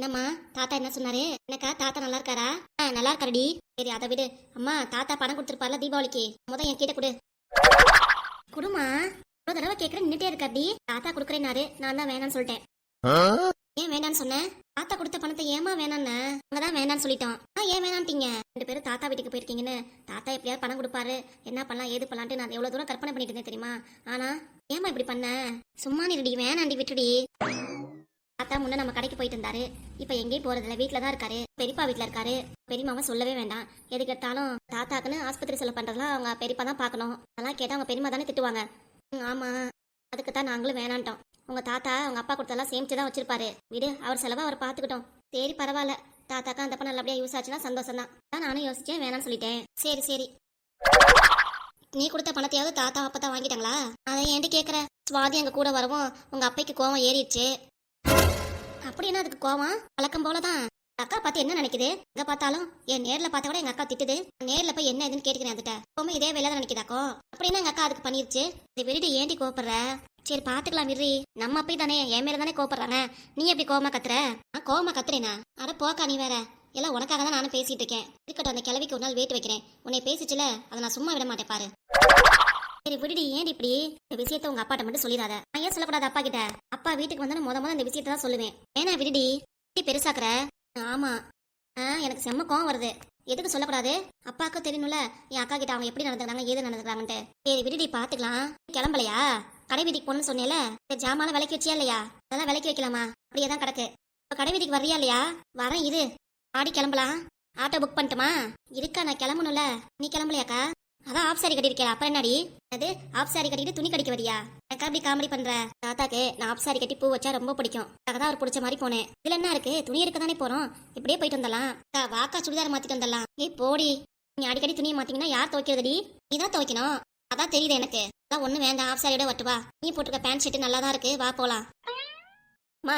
என்னம்மா தாத்தா என்ன சொன்னாரு? என்னக்கா தாத்தா நல்லா இருக்காரா? நல்லா இருக்காருடி. சரி அதை விடு. அம்மா தாத்தா பணம் கொடுத்துருப்பார்ல தீபாவளிக்கு, என் கிட்ட கொடு. குடுமா. ஒரு தடவை கேட்கறேன் நின்னுட்டே இருக்காடி. தாத்தா கொடுக்குறேன்னாரு, நான் தான் வேணான்னு சொல்லிட்டேன். ஏன் வேணான்னு சொன்னேன்? தாத்தா கொடுத்த பணத்தை ஏமா வேணான்னு? அங்கதான் வேணான்னு சொல்லிட்டோம். ஏன் வேணான்ட்டீங்க? 2 பேரும் தாத்தா வீட்டுக்கு போயிருக்கீங்கன்னு தாத்தா எப்படியாவது பணம் கொடுப்பாரு, என்ன பண்ணலாம் ஏது பண்ணலான்ட்டு நான் எவ்வளவு தூரம் கற்பனை பண்ணிட்டு இருந்தேன் தெரியுமா? ஆனா ஏமா இப்படி பண்ண? சும்மா நிறுடி, வேணாண்டி விட்டுடி. தாத்தா முன்ன நம்ம கடைக்கு போயிட்டு இருந்தாரு, இப்ப எங்கேயும் போறதில்ல, வீட்டுல தான் இருக்காரு. பெரியப்பா வீட்டுல இருக்காரு. பெரியமாவை சொல்லவே வேண்டாம். எது கேட்டாலும் தாத்தாக்குன்னு ஆஸ்பத்திரி செலவு பண்றதுலாம் அவங்க பெரியப்பா தான் பாக்கணும். அதெல்லாம் கேட்டா அவங்க பெரியமா தானே திட்டுவாங்க. ஆமா, அதுக்குத்தான் நாங்களும் வேணான்ட்டோம். உங்க தாத்தா உங்க அப்பா கொடுத்தெல்லாம் சேமிச்சு தான் வச்சிருப்பாரு. விடு, அவர் செலவை அவர் பாத்துக்கிட்டோம். சரி பரவாயில்ல, தாத்தாக்கா அந்த பணம் நல்லபடியா யூஸ் ஆச்சுன்னா சந்தோஷம் தான். நானும் யோசிச்சேன், வேணாம்னு சொல்லிட்டேன். சரி சரி. நீ கொடுத்த பணத்தையாவது தாத்தா அப்பதான் வாங்கிட்டாங்களா? அதை ஏன்ட்டு கேக்குற? சுவாதி அங்க கூட வரவும் உங்க அப்பைக்கு கோவம் ஏறிடுச்சு. அப்படின்னா அதுக்கு கோவம் வழக்கம் போலதான். அக்கா பார்த்து என்ன நினைக்குது? எங்க பார்த்தாலும் என் நேர்ல பார்த்தா கூட எங்க அக்கா திட்டுது. நேர்ல போய் என்ன எதுன்னு கேட்டுக்கிறேன். அதுட்ட எப்பவுமே இதே வேலை தான் நினைக்குதாக்கோ. அப்படின்னா எங்க அக்கா அதுக்கு பண்ணிருச்சு. இதை விருடி ஏண்டி கோவப்படுற? சரி பாத்துக்கலாம் விரி. நம்ம அப்படி தானே என் மேல தானே கோவப்படுறாங்க. நீ எப்படி கோவமா கத்துற? கோவமா கத்துறேனா? அட போக்கா, நீ வேற. எல்லாம் உனக்காக தான் நானும் பேசிட்டு இருக்கேன். இருக்கட்டும், அந்த கிழவிக்கு ஒரு நாள் வெயிட் வைக்கிறேன். உன்னை பேசிச்சுல, அதை நான் சும்மா விட மாட்டேன் பாரு. சரி விடுடி, ஏன் இப்படி? இந்த விஷயத்த உங்க அப்பாட்ட மட்டும் சொல்லிடாத. நான் ஏன் சொல்லக்கூடாது அப்பா கிட்ட? அப்பா வீட்டுக்கு வந்தாலும் முத இந்த விஷயத்த தான் சொல்லுவேன். ஏன்னா விடுடி, பெருசாக்குற. ஆமா, எனக்கு செம்ம கோவம் வருது. எதுக்கு சொல்லக்கூடாது? அப்பாவுக்கு தெரியணும்ல என் அக்கா கிட்ட அவங்க எப்படி நடந்துக்கிறாங்க ஏது நடந்துக்கிறாங்கன்ட்டு. சரி விடுடி, பாத்துக்கலாம். கிளம்பலையா? கடை வீதிக்கு போகணும்னு சொன்னேல, ஜாமான் விலைக்கு வச்சியா இல்லையா? அதெல்லாம் விலைக்கு வைக்கலாமா? அப்படியே தான் கிடக்கு. இப்போ கடை வீதிக்கு வர்றியா இல்லையா? வரேன் இரு. ஆடி கிளம்பலாம். ஆட்டோ புக் பண்ணட்டுமா? இருக்கா, நான் கிளம்பணும்ல. நீ கிளம்பலையாக்கா? அதான் ஆஃப் சாரி கட்டிருக்கேன். அப்புறம் என்னடி அது? ஆஃப் சாரி கட்டிட்டு துணி கடிக்க வரியா? எனக்கா அப்படி காமெடி பண்ற? தாத்தாக்கு நான் ஆஃப் சாரி கட்டி பூ வச்சா ரொம்ப பிடிக்கும். அதுதான் அவர் பிடிச்ச மாதிரி போனேன். இதுல என்ன இருக்கு? துணி இருக்க தானே போறோம், இப்படியே போயிட்டு வந்துடலாம். வாக்கா சுடிதார் மாத்திட்டு வந்துடலாம். ஏய் போடி, நீ அடிக்கடி துணியை மாத்தீங்கன்னா யார் துவைக்கிறதுடி? நீ தான் துவைக்கணும். அதான் தெரியுது எனக்கு. அதான் ஒண்ணு வேண்டாம், ஆஃப் சாரியோட வட்டு வா. நீ போட்டுக்க பேண்ட் ஷர்ட் நல்லா தான் இருக்கு, வா போலாம்.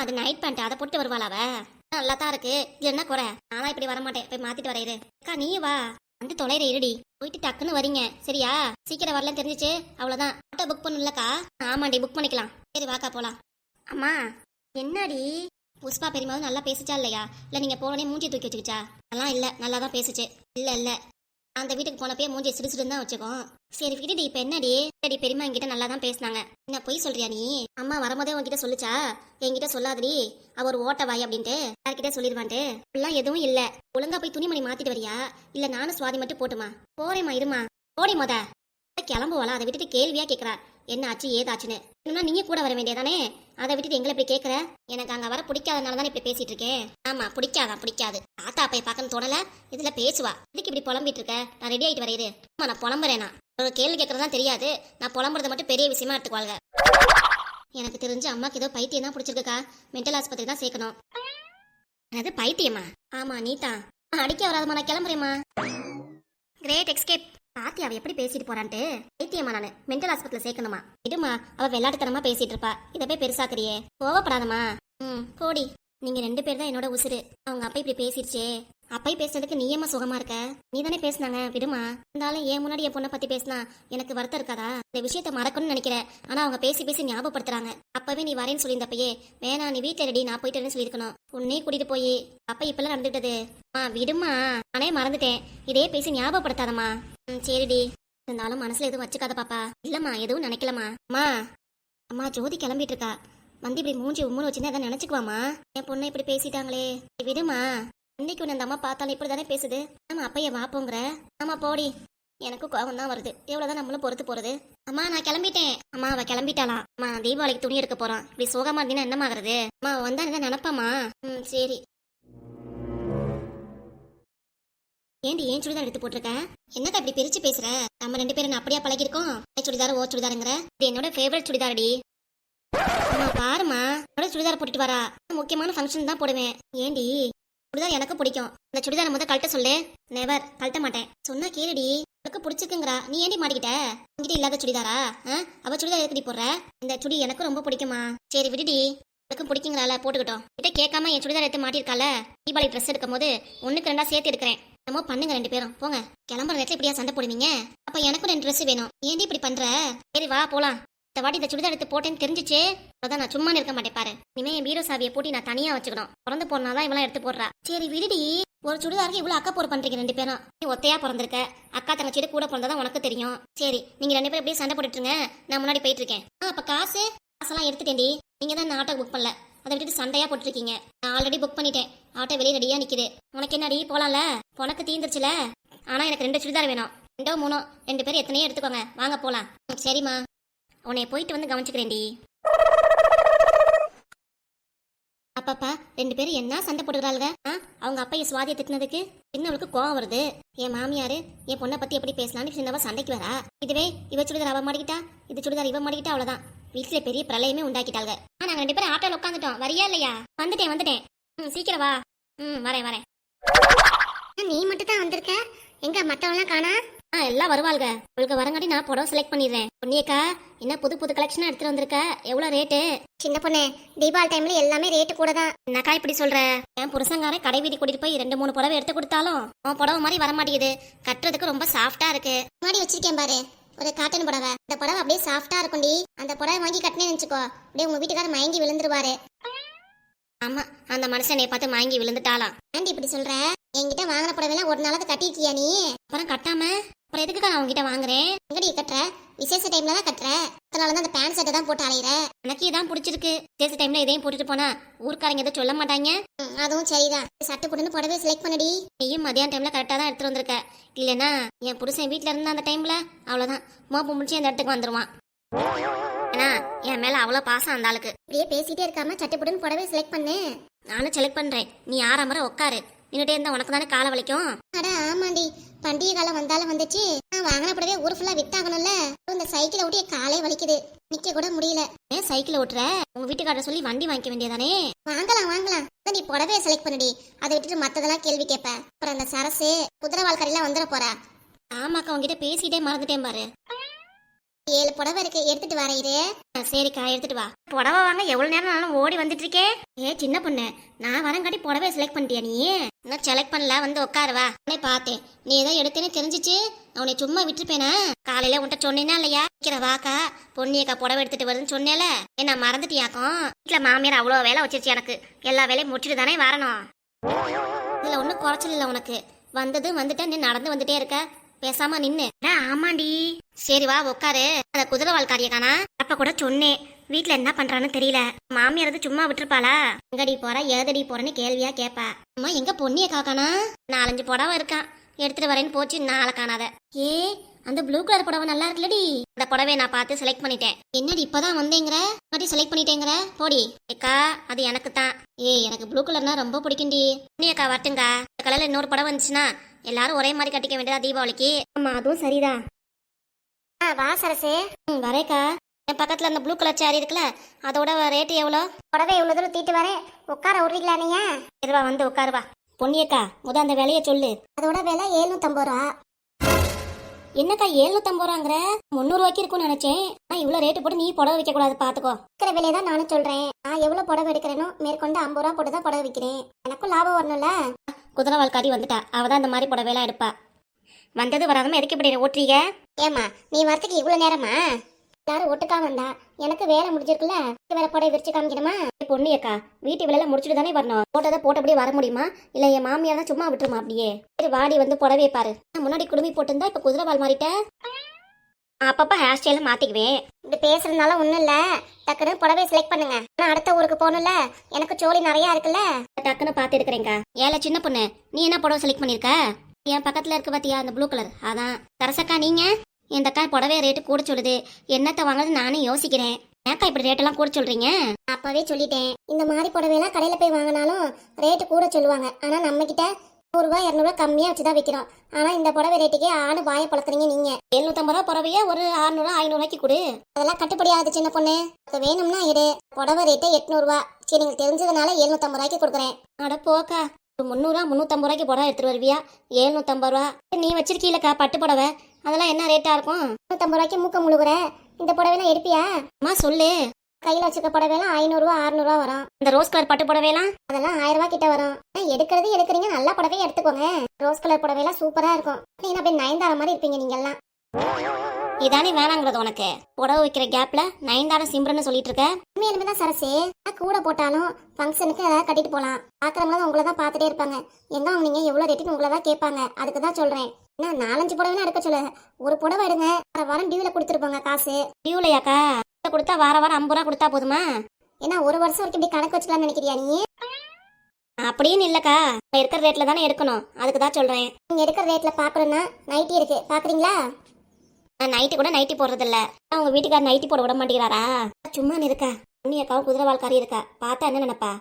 அது நைட் பேண்ட், அதை போட்டு வருவாளாவ? நல்லா தான் இருக்கு. இது என்ன குறை? நானா இப்படி வரமாட்டேன், போய் மாத்திட்டு வரையிரு. அக்கா நீ வா, வந்து தொலைற இருடி. போயிட்டு டக்குன்னு வரீங்க சரியா? சீக்கிரம் வரலன்னு தெரிஞ்சிச்சு அவ்வளவுதான். ஆட்டோ புக் பண்ணலக்கா? ஆமாண்டி, புக் பண்ணிக்கலாம். சரி வாக்கா போலாம். அம்மா என்னடி? புஷ்பா பெரியமாவும் நல்லா பேசிச்சா இல்லையா? இல்ல நீங்க போனே மூஞ்சி தூக்கி வச்சுக்கிச்சா? அதெல்லாம் இல்ல, நல்லா தான் பேசுச்சு. இல்ல அந்த வீட்டுக்கு போனப்பே மூஞ்சி சிறுசிறுன்னு தான் வச்சுக்கோம். சரி விடுடி, இப்ப என்னடி? சரி பெரியமா என்கிட்ட நல்லா தான் பேசினாங்க. என்ன பொய் சொல்றியா நீ? அம்மா வரும்போதே உன்கிட்ட சொல்லுச்சா? என்கிட்ட சொல்லாதடி, அவ ஒரு ஓட்ட வாய் அப்படின்ட்டு யார்கிட்ட சொல்லிடுவான்ட்டு. அப்படிலாம் எதுவும் இல்ல. ஒழுங்கா போய் துணிமணி மாத்திட்டு வரியா? இல்ல நானும் சுவாதி மட்டும் போட்டுமா? போறேம்மா, இருமா. போடி மொத. கிளம்புவாளா? அதை விட்டுட்டு கேள்வியா கேக்குறா. என்ன ஆச்சு ஏதாச்சுன்னு. இன்னும் நீங்க கூட வர வேண்டியதானே? அதை விட்டுட்டு எங்களை இப்படி கேக்குற? எனக்கு அங்க வர பிடிக்காதனால தான் இப்படி பேசிட்டு இருக்கேன். ஆமா, பிடிக்காது. தாத்தா அப்பைய பார்க்கன்னு தோணல, இதுல பேசுவா. இதுக்கு இப்படி புலம்பிட்டு இருக்க? நான் ரெடி ஆயிட்டு வரையிரு. ஆமா, நான் புலம்புறேனா? ஒரு கேள்வி கேட்கறதா தெரியாது, நான் புலம்புறத மட்டும் பெரிய விஷயமா எடுத்துக்குவாங்க. எனக்கு தெரிஞ்சு அம்மாக்கு ஏதோ பைத்தியம் தான் பிடிச்சிருக்குக்கா. மென்டல் ஆஸ்பத்திரி தான் சேர்க்கணும். அது பைத்தியமா? ஆமா நீ தான். அடிக்க வராதமா, நான் கிளம்புறேம்மா. Great escape. பாத்தி அவ எப்படி பேசிட்டு போறான்ட்டு. பைத்தியமா நானு? மென்டல் ஆஸ்பத்திரியில சேர்க்கணுமா? விடுமா, அவ விளையாட்டுத்தனமா பேசிட்டு இருப்பா. இதை போய் பெருசாக்குறியே, கோவப்படாதமா. போடி. நீங்க 2 பேர் தான் என்னோட உசுரு. அவங்க அப்பா இப்படி பேசிடுச்சே. அப்பா பேசுறதுக்கு நீ ஏமா சுகமா இருக்க? நீ தானே பேசினாங்க, விடுமா. இருந்தாலும் ஏன் முன்னாடி என் பொண்ணை பத்தி பேசினா எனக்கு வருத்தம் இருக்காதா? இந்த விஷயத்த மறக்கணும்னு நினைக்கிறேன். ஆனா அவங்க பேசி ஞாபகப்படுத்துறாங்க. அப்பவே நீ வரேன்னு சொல்லியிருந்தப்பயே வேணா நீ வீட்டுல ரெடி, நான் போயிட்டு சொல்லியிருக்கணும். உன்னே கூட்டிட்டு போய் அப்பா இப்பெல்லாம் நடந்துட்டது. விடுமா, நானே மறந்துட்டேன். இதே பேசி ஞாபகப்படுத்தாதம்மா. சரிடி. இருந்தாலும் மனசுல எதுவும் வச்சுக்காத பாப்பா. இல்லம்மா, எதுவும் நினைக்கலமா. அம்மா ஜோதி கிளம்பிட்டு இருக்கா. வந்து இப்படி மூஞ்சி உம்முன்னு வச்சுன்னா அதை நினைச்சுக்குவாமா. என் பொண்ணை இப்படி பேசிட்டாங்களே. விடுமா, இன்னைக்கு உன்னை அந்த அம்மா பார்த்தாலும் இப்படி தானே பேசுது. நம்ம அப்பைய வாப்போங்கிற. ஆமா போடி. எனக்கும் கோவம் தான் வருது. எவ்வளவுதான் நம்மளும் பொறுத்து போறது. அம்மா நான் கிளம்பிட்டேன். அம்மா அவ கிளம்பிட்டாலாம். அம்மா தீபாவளிக்கு துணி எடுக்க போறான். இப்படி சோகமா இருந்தீங்கன்னா என்னமாகிறது? அம்மா அவ வந்தா என்ன நினைப்பாமா? சரி. ஏண்டி ஏன் சுடிதார் எடுத்து போட்டிருக்க? என்னக்கா இப்படி பிரிச்சு பேசுற? நம்ம 2 பேரும் அப்படியா பழகிருக்கோம்? சுடிதார் ஓ சுடிதாருங்கிற. இது என்னோட ஃபேவரட் சுடிதாரடி. அம்மா பாருமா, என்னோட சுடிதார் போட்டுட்டு வரா. முக்கியமான ஃபங்க்ஷன் தான் போடுவேன். ஏண்டி சுடிதார் எனக்கு பிடிக்கும். இந்த சுடிதார் முத கழட்ட சொல்லு. நெவர், கழட்ட மாட்டேன். சொன்னா கேளுடி. உனக்கு பிடிச்சிருக்குங்கிறா, நீ ஏண்டி மாட்டிக்கிட்ட? உங்ககிட்ட இல்லாத சுடிதாரா? அவ சுடிதார் எதுக்கடி போடுற? இந்த சுடி எனக்கு ரொம்ப பிடிக்குமா. சரி விடுடி, உனக்கு பிடிக்குங்கிறால போட்டுக்கிட்டோம். கிட்ட கேட்காம என் சுடிதார் எடுத்து மாட்டிருக்கால. தீபாவளி ட்ரெஸ் எடுக்கும் போது 1க்கு 2 சேர்த்து எடுக்கிறேன். நம்ம பண்ணுங்க 2 பேரும். போங்க. கிளம்புற நேரத்துல இப்படியா சண்டை போடுவீங்க? அப்ப எனக்கும் 2 ட்ரெஸ் வேணும். ஏண்டி இப்படி பண்ற? சரி வா போலாம். இந்த வாட்டி இந்த சுடிதார் எடுத்து போட்டேன்னு தெரிஞ்சிச்சு அதான் நான் சும்மா இருக்க மாட்டேன் பாரு. இனிமே என் பீரோ சாவியை போட்டு நான் தனியா வச்சுக்கணும். பிறந்து போனாதான் இவெல்லாம் எடுத்து போடுறா. சரி விடுடி, ஒரு சுடிதாருக்கு இவ்வளவு அக்கா போர் பண்றீங்க ரெண்டு பேரும். நீ ஒத்தையா பிறந்திருக்க, அக்கா தங்கச்சியோட கூட பிறந்ததான் உனக்கு தெரியும். சரி நீங்க ரெண்டு பேரும் எப்படியே சண்டை போட்டுருங்க, நான் முன்னாடி போயிட்டு இருக்கேன். அப்ப காசெல்லாம் எடுத்துட்டேன்டி. நீங்க தான் ஆட்டோ புக் பண்ணல, அதை விட்டுட்டு சண்டையா போட்டுருக்கீங்க. நான் ஆல்ரெடி புக் பண்ணிட்டேன், ஆட்டோ வெளியே ரெடியா நிக்குது. உனக்கு என்னடி போலாம்ல, உனக்கு தீந்துருச்சுல. ஆனா எனக்கு 2 சுடிதார் வேணும், 2 3 2 பேரும் எத்தனையோ எடுத்துக்கோங்க, வாங்க போலாம். சரிம்மா, உன்னை போயிட்டு வந்து கவனிச்சுக்கிறேன்டி. அப்பப்பா 2 பேரும் என்ன சண்டை போட்டுக்கிறாளுங்க. அவங்க அப்பைய சுவாதியை திட்டினதுக்கு சின்னவளுக்கு கோவம் வருது. என் மாமியாரு என் பொண்ணை பத்தி எப்படி பேசலான்னு சின்னவ சண்டைக்கு வரா. இதுவே இவ சுடிதார் அவ மாட்டிக்கிட்டா, இது சுடிதார் இவ மாட்டிக்கிட்டா, அவ்வளவுதான். வீட்டுல பெரிய பிரளயமே உண்டாக்கிட்டாங்க. நாங்க 2 பேரும் ஆட்டோல உட்காந்துட்டோம், வரியா இல்லையா? வந்துட்டேன். சீக்கிரம் வா. வரேன். நீ மட்டும் தான் வந்திருக்க, எங்க மத்தவெல்லாம் காணா? எல்லாம் வருவாள்க. உங்களுக்கு வரங்காட்டி நான் புடவை செலக்ட் பண்ணிடுறேன். பொன்னியக்கா, என்ன புது கலெக்ஷனா எடுத்துட்டு வந்திருக்க? எவ்வளவு ரேட்டு? சின்ன பொண்ணு, தீபாவளி டைம்ல எல்லாமே ரேட்டு கூட தான். என்னக்கா இப்படி சொல்ற? என் புருஷங்காரன் கடை வீதி கூட்டிட்டு போய் 2 3 புடவை எடுத்து கொடுத்தாலும் அவன் புடவை மாதிரி வர மாட்டேங்குது. கட்டுறதுக்கு ரொம்ப சாஃப்டா இருக்கு. முன்னாடி வச்சிருக்கேன் பாரு, ஒரு காட்டன் புடவை. அந்த புடவை அப்படியே சாஃப்டா இருக்கும்டி. அந்த புடவை வாங்கி கட்டினே நினைச்சுக்கோ, அப்படியே உங்க வீட்டுக்காரர் மயங்கி விழுந்துருவாரு. ஆமா, அந்த மனுஷனை பார்த்து மயங்கி விழுந்துட்டாலாம். ஏன்டி இப்படி சொல்ற? என்கிட்ட வாங்கின புடவைலாம் ஒரு நாளாவது கட்டிருக்கியா நீ? அப்புறம் கட்டாம அப்புறம் எதுக்குக்கா நான் உங்ககிட்ட வாங்குறேன்? எங்கடி கட்டுற? விசேஷ டைம்ல தான் கட்டுற, அதனாலதான் அந்த பேண்ட் ஷர்ட்டை தான் போட்டு அலையிற. எனக்கு இதான் பிடிச்சிருக்கு. விசேஷ டைம்ல இதையும் போட்டுட்டு போனா ஊர்க்காரங்க எதுவும் சொல்ல மாட்டாங்க. அதுவும் சரிதான். சட்டை போட்டுன்னு புடவை செலக்ட் பண்ணடி. நீயும் மதியான டைம்ல கரெக்டா தான் எடுத்துட்டு வந்திருக்க. இல்லைன்னா என் புருஷன் வீட்டுல இருந்தா அந்த டைம்ல அவ்வளவுதான் மோப்ப முடிச்சு அந்த இடத்துக்கு வந்துருவான். ஏன்னா என் மேல அவ்வளவு பாசம் அந்த ஆளுக்கு. இப்படியே பேசிட்டே இருக்காம சட்டை போட்டுன்னு புடவை செலக்ட் பண்ணு. நானும் செலக்ட் பண்றேன், நீ 6 முறை உட்காரு. நின்னுட்டே இருந்தா உனக்கு தானே காலை வலிக்கும். அட ஆமாண்டி, பண்டிகை காலம் வந்தாலும் வந்துச்சு. நான் வாங்கின புடவை ஊர் ஃபுல்லா வித்தாகணும்ல. இந்த சைக்கிளை ஓட்டி காலே வலிக்குது, நிக்க கூட முடியல. ஏன் சைக்கிளை ஓட்டுற? உங்க வீட்டுக்காரர் சொல்லி வண்டி வாங்கிக்க வேண்டியதானே? வாங்கலாம். நீ புடவையை செலக்ட் பண்ணுடி, அதை விட்டுட்டு மத்ததெல்லாம் கேள்வி கேட்ப. அப்புறம் அந்த சரசு குதிரை எல்லாம் வந்துட போறா. ஆமாக்கா, உங்ககிட்ட பேசிட்டே மறந்துட்டேன் பாரு. 7 புடவை இருக்கு, எடுத்துட்டு வர இரு. சரிக்கா, எடுத்துட்டு வா. புடவை வாங்க எவ்வளவு நேரம் நானும் ஓடி வந்துட்டு இருக்கேன். சின்ன பொண்ணு, நான் வரங்காட்டி புடவை செலக்ட் பண்ணிட்டியா நீ? இன்னும் செலக்ட் பண்ணல, வந்து உட்காருவா. உன்னை பார்த்தேன், நீ ஏதோ எடுத்தேன்னு தெரிஞ்சிச்சு. நான் உன்னை சும்மா விட்டுருப்பேனா? காலையில உன்ட்ட சொன்னேன்னா இல்லையா? வாக்கா, பொன்னியக்கா புடவை எடுத்துட்டு வருதுன்னு சொன்னேல, என்ன மறந்துட்டியாக்கும்? வீட்டுல மாமியார் அவ்வளவு வேலை வச்சிருச்சு. எனக்கு எல்லா வேலையும் முடிச்சுட்டு தானே வரணும். இதுல ஒன்னும் குறைச்சல் இல்ல உனக்கு. வந்துட்ட, நீ நடந்து வந்துட்டே இருக்க, பேசாம நின்னு. ஆமாண்டி. சரி வா உட்காரு. அந்த குதிரை வாழ்க்காரிய காணா. அப்ப கூட சொன்னேன், வீட்டுல என்ன பண்றான்னு தெரியல. மாமியாரது சும்மா விட்டுருப்பாளா? எங்கடி போற, ஏதடி போறன்னு கேள்வியா கேப்பா. அம்மா எங்க பொண்ணிய காக்கானா? 4 5 புடவை இருக்கான், எடுத்துட்டு வரேன்னு போச்சு, நாளை காணாத. அந்த ப்ளூ கலர் புடவை நல்லா இருக்குல்லடி, அந்த புடவை நான் பார்த்து செலக்ட் பண்ணிட்டேன். என்னடி இப்பதான் வந்தேங்கிற, மறுபடி செலக்ட் பண்ணிட்டேங்கிற? போடி. ஏக்கா, அது எனக்கு தான். எனக்கு ப்ளூ கலர்னா ரொம்ப பிடிக்கும்டி. பொன்னியக்கா வரட்டுங்க. இந்த கலர்ல இன்னொரு புடவை வந்துச்சுன்னா எல்லாரும் ஒரே மாதிரி கட்டிக்க வேண்டியதா தீபாவளிக்கு. ஆமா, அதுவும் சரிதான். வா சரசு. வரேக்கா. என் பக்கத்துல அந்த ப்ளூ கலர் சாரி இருக்குல்ல, அதோட ரேட்டு எவ்வளோ? புடவை எவ்வளவு தூரம் தீட்டு வரேன், உட்கார விடுறீங்களா நீங்க? இதுவா, வந்து உட்காருவா. பொன்னியக்கா, அந்த விலைய சொல்லு. அதோட விலை 750 ரூபா. என்னக்கா 750 ரூபாங்கிற? 300 ரூபாய்க்கு இருக்கும்னு நினைச்சேன். இவ்வளவு ரேட்டு போட்டு நீ புடவை வைக்க கூடாது, பாத்துக்கோ. இருக்கிற விலையை தான் நானும் சொல்றேன். நான் எவ்வளவு புடவை எடுக்கிறேனோ மேற்கொண்டு 50 ரூபா போட்டு தான் புடவை வைக்கிறேன். எனக்கும் லாபம் வரணும்ல. குதிரை வாழ்க்காரி வந்துட்டா, அவதான் இந்த மாதிரி புடவைலாம் எடுப்பா. வந்தது வராதமா எதுக்கு இப்படி ஓட்டுறீங்க? ஏமா, நீ வரத்துக்கு இவ்வளவு நேரமா? எல்லாரும் ஒட்டுக்கா வந்தா எனக்கு வேலை முடிஞ்சிருக்குல்ல, வேற புடவை விரிச்சு காமிக்கணுமா? பொன்னியக்கா, வீட்டு வேலை முடிச்சுட்டு தானே வரணும். போட்டதை போட்டபடியே வர முடியுமா? இல்ல என் மாமியார் தான் சும்மா விட்டுருமா அப்படியே? சரி வாடி, வந்து புடவையை பாரு. முன்னாடி குடுமி போட்டிருந்தா இப்ப குதிரை வாழ் மாறிட்ட. அப்பப்ப ஹேர் ஸ்டைல மாத்திக்குவேன். இப்படி பேசுறதுனால ஒண்ணும் இல்ல, டக்குன்னு புடவையை செலக்ட் பண்ணுங்க. நான் அடுத்த ஊருக்கு போகணும்ல, எனக்கு சோழி நிறைய இருக்குல்ல, டக்குன்னு பாத்து எடுக்கிறேங்க. ஏல சின்ன பொண்ணு, நீ என்ன புடவை செலக்ட் பண்ணிருக்க? என் பக்கத்துல இருக்கு பாத்தியா, அந்த ப்ளூ கலர், அதான். சரசக்கா நீங்க? இந்த அக்கா புடவை ரேட்டு கூட சொல்லுது, என்னத்த வாங்குறது நானும் யோசிக்கிறேன். ஏக்கா இப்படி ரேட்டெல்லாம் கூட சொல்றீங்க? அப்பவே சொல்லிட்டேன், இந்த மாதிரி புடவையெல்லாம் கடையில போய் வாங்கினாலும் ரேட்டு கூட சொல்லுவாங்க. ஆனா நம்ம கிட்ட 100 ரூபாய் 200 ரூபாய் கம்மியா வச்சுதான் விற்கிறோம். ஆனா இந்த புடவை ரேட்டுக்கே ஆடு வாயை பழக்கிறீங்க நீங்க. 750 ரூபாய் புடவைய ஒரு 600 500 ரூபாய்க்கு கொடு. அதெல்லாம் கட்டுப்படியாது சின்ன பொண்ணு, வேணும்னா எடு. புடவை ரேட்டு 800 ரூபாய். சரி, நீங்க தெரிஞ்சதுனால 750 ரூபாய்க்கு கொடுக்குறேன். அட போக்கா, 300 350 ரூபாய்க்கு புடவை எடுத்துட்டு வருவியா? 750 ரூபா. நீ வச்சிருக்கீலக்கா பட்டு புடவை, அதெல்லாம் என்ன ரேட்டா இருக்கும்? 150 ரூபாய்க்கு மூக்க முழுகுற. இந்த புடவைலாம் எடுப்பியா? அம்மா சொல்லு. கையில வச்சுக்க புடவைலாம் 500 ரூபா 600 ரூபா வரும். இந்த ரோஸ் கலர் பட்டு புடவைலாம் அதெல்லாம் 1000 ரூபாய் கிட்ட வரும். எடுக்கிறீங்க, நல்ல புடவையே எடுத்துக்கோங்க. ரோஸ் கலர் புடவைலாம் சூப்பரா இருக்கும். நீங்க அப்படியே 9 மாதிரி இருப்பீங்க நீங்க எல்லாம். இதானே வேணாங்கிறது உனக்கு. புடவை வைக்கிற கேப்ல நயன்தாரம் சிம்ரன்னு சொல்லிட்டு இருக்க. உண்மையிலுமே தான் சரசு, கூட போட்டாலும் ஃபங்க்ஷனுக்கு ஏதாவது கட்டிட்டு போலாம். பாக்குறவங்க தான் உங்களை தான் பார்த்துட்டே இருப்பாங்க. எங்க வாங்குனீங்க, எவ்வளவு ரேட்டுன்னு உங்களை தான் கேட்பாங்க. அதுக்கு தான் சொல்றேன். என்ன 4-5 புடவை எடுக்க சொல்ல, ஒரு புடவை எடுங்க. வாரம் டியூல கொடுத்துருப்பாங்க காசு. டியூலையாக்கா கொடுத்தா வாரம் 50 ரூபா கொடுத்தா போதுமா? ஏன்னா ஒரு வருஷம் வரைக்கும் இப்படி கணக்கு வச்சுக்கலாம்னு நினைக்கிறியா நீ? அப்படின்னு இல்லக்கா, இருக்கிற ரேட்ல தானே எடுக்கணும். அதுக்கு தான் சொல்றேன். நீங்க எடுக்கிற ரேட்ல பாக்குறேன்னா நைட்டி இருக்கு, பாக்குறீங்களா? நான் நைட்டி கூட நைட்டி போடுறது இல்ல. உங்க வீட்டுக்கார நைட்டி போட விட மாட்டேங்கிறாரா? சும்மா இருக்கா. உன்னியக்காவும் குதிரை வாழ்க்காரி இருக்கா. பார்த்தா என்ன நினைப்பா?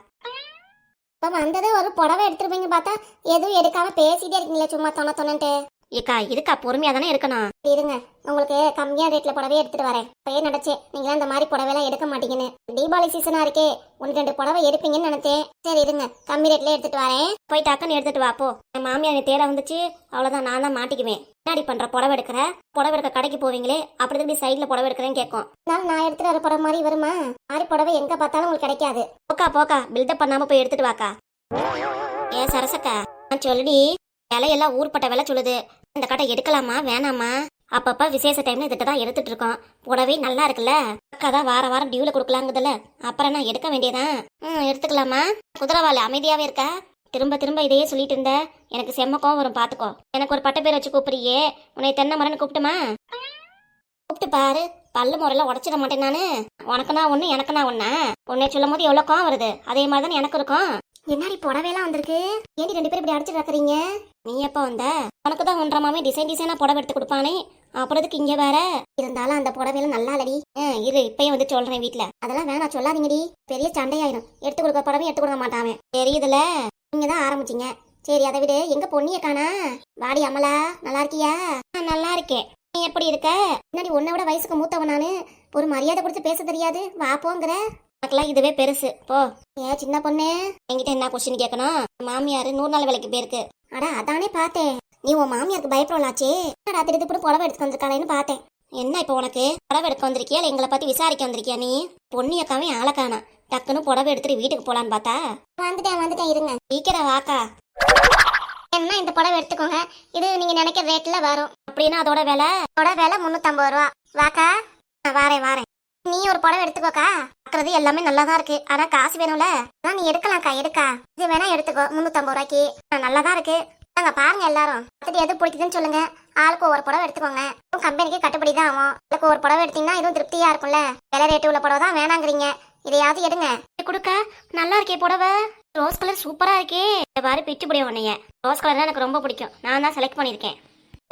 இப்ப வந்தது ஒரு புடவை எடுத்துருப்பீங்க, பார்த்தா எதுவும் எடுக்காம பேசிட்டே இருக்கீங்களே சும்மா தொணன்ட்டு. ஏக்கா இருக்கா, பொறுமையா தானே இருக்கணும். இருங்க, உங்களுக்கு கம்மியா ரேட்ல புடவை எடுத்துட்டு வரேன். இப்பயே நினைச்சேன் நீங்களா இந்த மாதிரி புடவை எல்லாம் எடுக்க மாட்டீங்கன்னு. தீபாவளி சீசனா இருக்கே, 1-2 புடவை எடுப்பீங்கன்னு நினைச்சேன். சரி இருங்க, கம்மி ரேட்ல எடுத்துட்டு வரேன். போய் டக்குன்னு எடுத்துட்டு வா போ. என் மாமியார் என்னை தேட வந்துச்சு, அவ்வளவுதான், நான் தான் மாட்டிக்குவேன். முன்னாடி பண்ற புடவை எடுக்கிற, புடவை எடுக்க கடைக்கு போவீங்களே, அப்படி திரும்பி சைட்ல புடவை எடுக்கிறேன்னு கேட்கும். நான் எடுத்துட்டு வர புடவை மாதிரி வருமா? மாதிரி புடவை எங்க பார்த்தாலும் உங்களுக்கு கிடைக்காது. போக்கா பில்டப் பண்ணாம போய் எடுத்துட்டு வாக்கா. ஏன் சரசக்கா, நான் சொல்லி விலையெல்லாம் ஊர்பட்ட விலை சொல்லுது. இந்த கடை எடுக்கலாமா வேணாமா? அப்பப்ப விசேஷ டைம்ல இதுக்கு தான் எடுத்துட்டு இருக்கோம். புடவை நல்லா இருக்குல்ல, அக்கா தான் வாரம் டியூல கொடுக்கலாங்குதுல, அப்புறம் நான் எடுக்க வேண்டியதான். எடுத்துக்கலாமா? குதிரவாளி அமைதியாவே இருக்கா? திரும்ப இதையே சொல்லிட்டு இருந்த, எனக்கு செம்மக்கம் வரும் பாத்துக்கோ. எனக்கு ஒரு பட்ட பேர் வச்சு கூப்பிடுறியே, உன்னை தென்னை மரன்னு கூப்பிட்டுமா? கூப்பிட்டு பாரு, பல்லு முறையில உடச்சிட மாட்டேன் நானு. உனக்குனா ஒண்ணு, எனக்குனா ஒண்ணா? உன்னை சொல்லும் போது எவ்வளவு கோவம் வருது, அதே மாதிரி தான் எனக்கு இருக்கும். என்னாடி புடவையெல்லாம் வந்திருக்கு, ஏண்டி 2 பேரும் இப்படி அடிச்சு வைக்கிறீங்க? நீ எப்ப வந்த? உனக்கு தான் ஒன்றமாமே டிசைனா புடவை எடுத்து கொடுப்பானே, அப்புறத்துக்கு இங்க வேற. இருந்தாலும் அந்த புடவையெல்லாம் நல்லா இல்லடி. இரு இப்பயே வந்து சொல்றேன் வீட்டுல. அதெல்லாம் வேணாம் சொல்லாதீங்கடி, பெரிய சண்டையாயிரும். எடுத்து கொடுக்க புடவை எடுத்து கொடுக்க மாட்டாமே, தெரியுதுல. நீங்க தான் ஆரம்பிச்சிங்க. சரி அதை விடு, எங்க பொண்ணிய காணா? வாடி அமலா, நல்லா இருக்கியா? நல்லா இருக்கேன். நீ எப்படி இருக்க? முன்னாடி உன்னை விட வயசுக்கு மூத்தவன் நானு, ஒரு மரியாதை கொடுத்து பேச தெரியாது, வா போங்கிற. எனக்குலாம் இதுவே பெருசு போ. ஏன் சின்ன பொண்ணு, என்கிட்ட என்ன கொஸ்டின் கேட்கணும்? மாமியாரு 100 நாள் வேலைக்கு போயிருக்கு. அடா அதானே பார்த்தேன், நீ உன் மாமியாருக்கு பயப்படலாச்சே. திருப்பி புடவை எடுத்து வந்திருக்காளேன்னு பார்த்தேன். என்ன இப்ப உனக்கு புடவை எடுக்க வந்திருக்கியா இல்ல எங்களை பத்தி விசாரிக்க வந்திருக்கியா? நீ பொண்ணியக்காவே ஆளக்கானா, டக்குன்னு புடவை எடுத்துட்டு வீட்டுக்கு போலான்னு பார்த்தா. வந்துட்டேன் இருங்க, சீக்கிரம் வாக்கா. என்ன இந்த புடவை எடுத்துக்கோங்க, இது நீங்க நினைக்கிற ரேட்ல வரும். அப்படின்னா அதோட விலை 350 ரூபா. வாக்கா. வாரேன். நீ ஒரு புடவை எடுத்துக்கோக்கா. பாக்குறது எல்லாமே நல்லாதான் இருக்கு, ஆனா காசு வேணும்ல. அதான் நீ எடுக்கலாம்க்கா, எடுக்கா. இது வேணா எடுத்துக்கோ, 350 ரூபாய்க்கு. நல்லாதான் இருக்கு. நாங்க பாருங்க எல்லாரும் பார்த்துட்டு எது பிடிக்குதுன்னு சொல்லுங்க. ஆளுக்கு ஒவ்வொரு புடவை எடுத்துக்கோங்க. கம்பெனிக்கு கட்டுப்படி தான் ஆகும். ஆளுக்கு ஒரு புடவை எடுத்தீங்கன்னா இதுவும் திருப்தியா இருக்கும்ல. விலை ரேட்டு உள்ள புடவை தான் வேணாங்கிறீங்க, இதையாவது எடுங்க. கொடுக்க நல்லா இருக்கே புடவை, ரோஸ் கலர் சூப்பரா இருக்கே. பாரு பிச்சு பிடியும் உன்னைய. ரோஸ் கலர் தான் எனக்கு ரொம்ப பிடிக்கும், நான் தான் செலக்ட் பண்ணிருக்கேன்.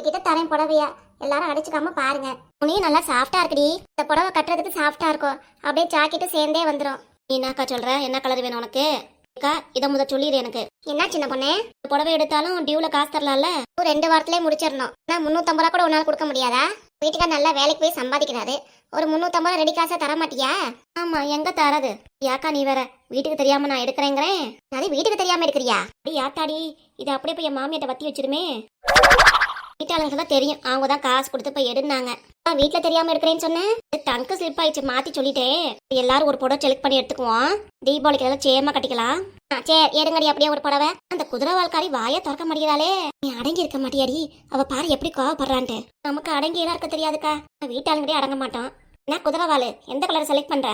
கிட்ட தரேன் புடவையா, எல்லாரும் அடிச்சுக்காம பாருங்க. துணியும் நல்லா சாஃப்டா இருக்குடி. இந்த புடவை கட்டுறதுக்கு சாஃப்டா இருக்கும், அப்படியே ஜாக்கெட்டு சேர்ந்தே வந்துடும். நீ என்னக்கா சொல்ற, என்ன கலர் வேணும் உனக்கு? இதை முத சொல்லிடு எனக்கு. என்ன சின்ன பொண்ணே, புடவை எடுத்தாலும் டியூல காசு தரலாம்ல? 2 வாரத்திலே முடிச்சிடணும். நான் 350 ரூபா கூட உன்னால கொடுக்க முடியாதா? வீட்டுக்கார நல்லா வேலைக்கு போய் சம்பாதிக்கிறாரு, ஒரு 350 ரூபா ரெடி காசா தர மாட்டியா? ஆமா, எங்க தரது? யாக்கா நீ வேற வீட்டுக்கு தெரியாம நான் எடுக்கிறேங்கிறேன். அது வீட்டுக்கு தெரியாம எடுக்கிறியா? அப்படி யாத்தாடி, இது அப்படியே போய் என் மாமியாட்ட வத்தி வச்சிருமே. வீட்டாளங்க தான் தெரியும், அவங்க தான் காசு கொடுத்து போய் எடுனாங்க. வீட்டுல தெரியாம எடுக்கிறேன்னு சொன்னேன், டங்கு ஸ்லிப் ஆயிடுச்சு, மாத்தி சொல்லிட்டேன். எல்லாரும் ஒரு புடவை செலக்ட் பண்ணி எடுத்துக்குவோம், தீபாவளிக்கு எல்லாம் சேமா கட்டிக்கலாம். சரி எடுங்கடி அப்படியே ஒரு புடவை. அந்த குதிரை வாழ்க்காரி வாயை திறக்க மாட்டேங்கிறாளே, நீ அடங்கி இருக்க மாட்டியாடி? அவ பாரு எப்படி கோவப்படுறான்ட்டு. நமக்கு அடங்கி எல்லாம் இருக்க தெரியாதுக்கா, வீட்டாளுங்கடே அடங்க மாட்டோம். என்ன குதிரைவாளு, எந்த கலர் செலக்ட் பண்ற?